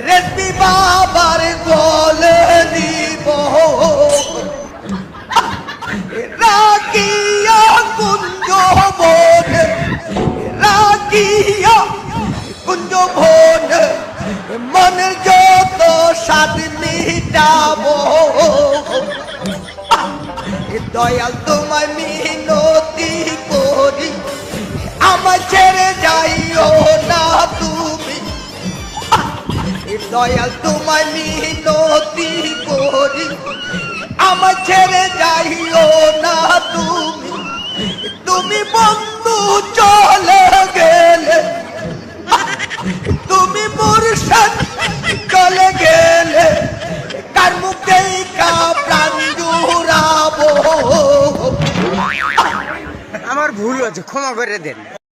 Recipe বাবার বলে দিব রাখিয়া কুঞ্জ বন রাখিয়া কুঞ্জ বন মনের যত স্বাদ মিটাবো দয়াল তোমায় মিনতি করি আমার ছেড়ে যাইও না তুমি দয়াল তোমায় মিনতি করি আমার ছেড়ে যাইও না তুমি তুমি বন্ধু চলে গেলে তুমি মুর্শিদ চলে গেলে কার মুখে কা প্রাণ জুড়াবো। আমার ভুল হয়েছে, ক্ষমা করে দেন।